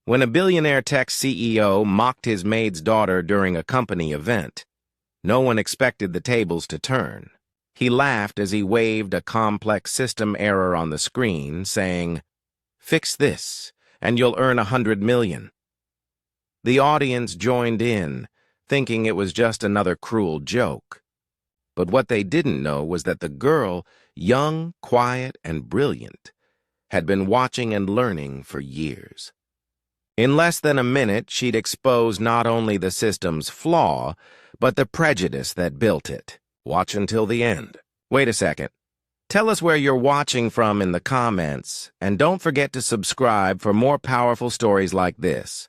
When a billionaire tech CEO mocked his maid's daughter during a company event, no one expected the tables to turn. He laughed as he waved a complex system error on the screen, saying, "Fix this, and you'll earn $100 million." The audience joined in, thinking it was just another cruel joke. But what they didn't know was that the girl, young, quiet, and brilliant, had been watching and learning for years. In less than a minute, she'd exposed not only the system's flaw, but the prejudice that built it. Watch until the end. Wait a second. Tell us where you're watching from in the comments, and don't forget to subscribe for more powerful stories like this.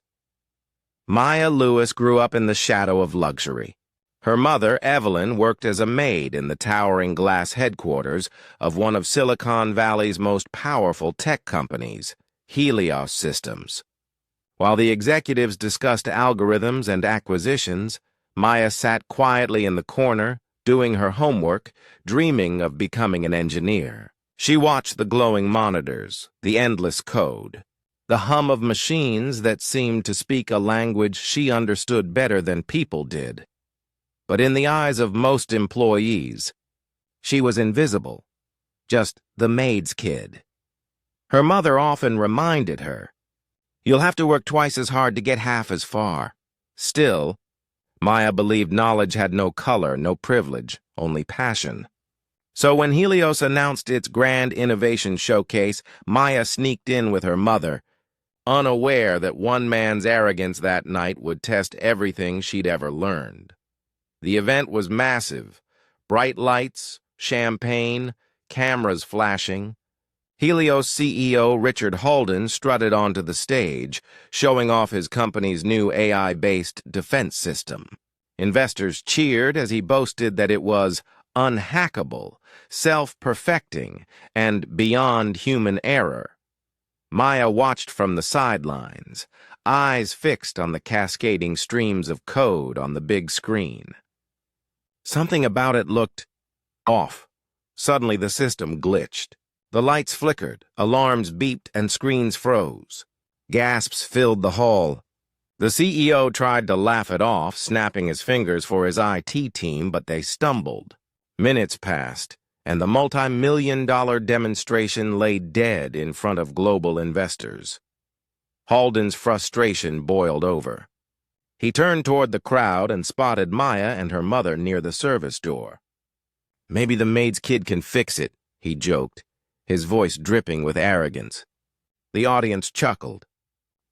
Maya Lewis grew up in the shadow of luxury. Her mother, Evelyn, worked as a maid in the towering glass headquarters of one of Silicon Valley's most powerful tech companies, Helios Systems. While the executives discussed algorithms and acquisitions, Maya sat quietly in the corner, doing her homework, dreaming of becoming an engineer. She watched the glowing monitors, the endless code, the hum of machines that seemed to speak a language she understood better than people did. But in the eyes of most employees, she was invisible, just the maid's kid. Her mother often reminded her, "You'll have to work twice as hard to get half as far." Still, Maya believed knowledge had no color, no privilege, only passion. So when Helios announced its grand innovation showcase, Maya sneaked in with her mother, unaware that one man's arrogance that night would test everything she'd ever learned. The event was massive. Bright lights, champagne, cameras flashing. Helios CEO Richard Halden strutted onto the stage, showing off his company's new AI-based defense system. Investors cheered as he boasted that it was unhackable, self-perfecting, and beyond human error. Maya watched from the sidelines, eyes fixed on the cascading streams of code on the big screen. Something about it looked off. Suddenly the system glitched. The lights flickered, alarms beeped, and screens froze. Gasps filled the hall. The CEO tried to laugh it off, snapping his fingers for his IT team, but they stumbled. Minutes passed, and the multi-million-dollar demonstration lay dead in front of global investors. Halden's frustration boiled over. He turned toward the crowd and spotted Maya and her mother near the service door. "Maybe the maid's kid can fix it," he joked, his voice dripping with arrogance. The audience chuckled.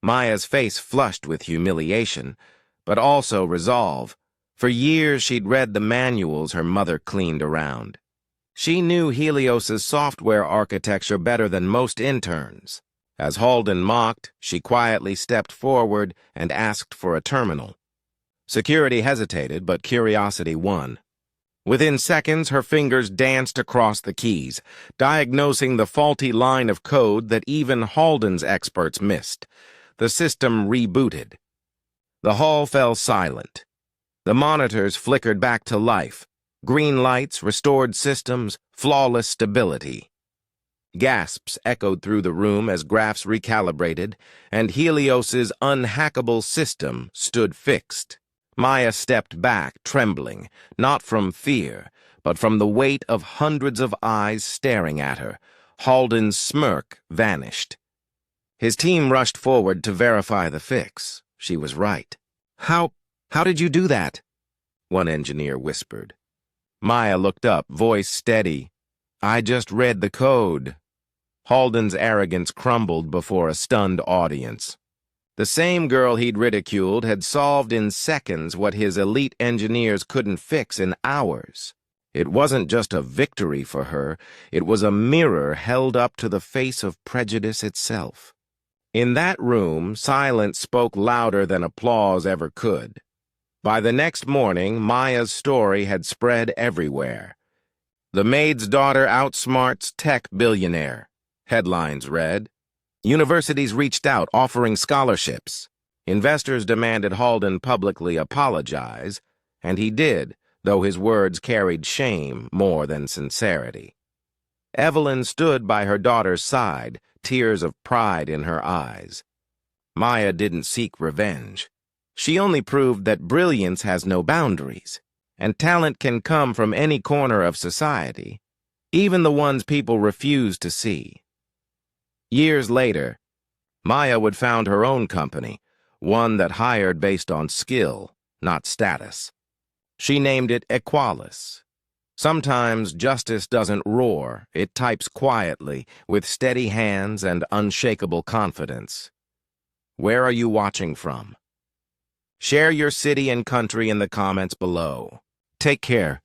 Maya's face flushed with humiliation, but also resolve. For years she'd read the manuals her mother cleaned around. She knew Helios's software architecture better than most interns. As Halden mocked, she quietly stepped forward and asked for a terminal. Security hesitated, but curiosity won. Within seconds, her fingers danced across the keys, diagnosing the faulty line of code that even Halden's experts missed. The system rebooted. The hall fell silent. The monitors flickered back to life. Green lights, restored systems, flawless stability. Gasps echoed through the room as graphs recalibrated, and Helios's unhackable system stood fixed. Maya stepped back, trembling, not from fear, but from the weight of hundreds of eyes staring at her. Halden's smirk vanished. His team rushed forward to verify the fix. She was right. How did you do that?" one engineer whispered. Maya looked up, voice steady. "I just read the code." Halden's arrogance crumbled before a stunned audience. The same girl he'd ridiculed had solved in seconds what his elite engineers couldn't fix in hours. It wasn't just a victory for her, it was a mirror held up to the face of prejudice itself. In that room, silence spoke louder than applause ever could. By the next morning, Maya's story had spread everywhere. "The maid's daughter outsmarts tech billionaire," headlines read. Universities reached out, offering scholarships. Investors demanded Halden publicly apologize, and he did, though his words carried shame more than sincerity. Evelyn stood by her daughter's side, tears of pride in her eyes. Maya didn't seek revenge. She only proved that brilliance has no boundaries, and talent can come from any corner of society, even the ones people refuse to see. Years later, Maya would found her own company, one that hired based on skill, not status. She named it Equalis. Sometimes justice doesn't roar, it types quietly, with steady hands and unshakable confidence. Where are you watching from? Share your city and country in the comments below. Take care.